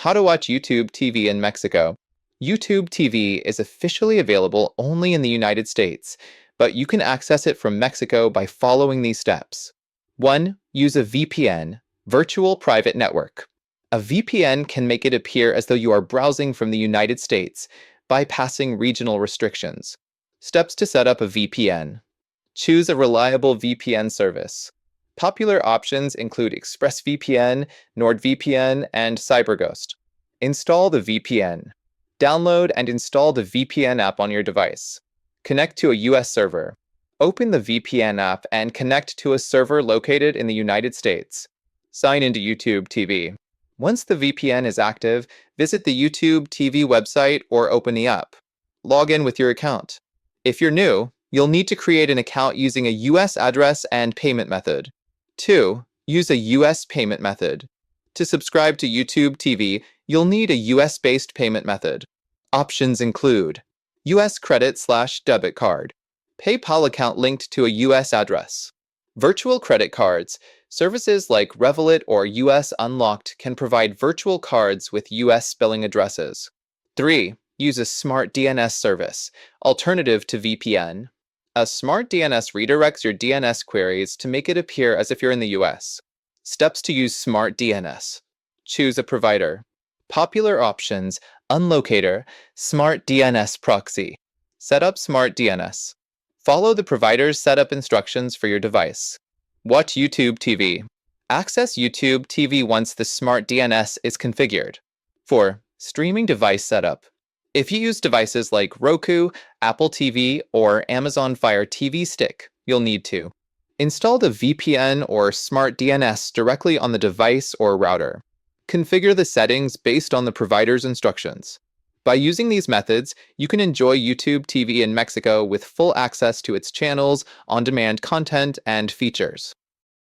How to watch YouTube TV in Mexico. YouTube TV is officially available only in the United States, but you can access it from Mexico by following these steps. 1. Use a VPN, Virtual Private Network. A VPN can make it appear as though you are browsing from the United States, bypassing regional restrictions. Steps to set up a VPN. Choose a reliable VPN service. Popular options include ExpressVPN, NordVPN, and CyberGhost. Install the VPN. Download and install the VPN app on your device. Connect to a US server. Open the VPN app and connect to a server located in the United States. Sign into YouTube TV. Once the VPN is active, visit the YouTube TV website or open the app. Log in with your account. If you're new, you'll need to create an account using a US address and payment method. 2. Use a US payment method. To subscribe to YouTube TV, you'll need a US-based payment method. Options include US credit/debit card, PayPal account linked to a US address. Virtual credit cards. Services like Revolut or US Unlocked can provide virtual cards with US billing addresses. 3. Use a smart DNS service, alternative to VPN. A smart DNS redirects your DNS queries to make it appear as if you're in the US. Steps to use smart DNS. Choose a provider. Popular options: Unlocator, Smart DNS Proxy. Set up Smart DNS. Follow the provider's setup instructions for your device. Watch YouTube TV. Access YouTube TV once the Smart DNS is configured. 4. Streaming device setup. If you use devices like Roku, Apple TV, or Amazon Fire TV Stick, you'll need to install the VPN or Smart DNS directly on the device or router. Configure the settings based on the provider's instructions. By using these methods, you can enjoy YouTube TV in Mexico with full access to its channels, on-demand content, and features.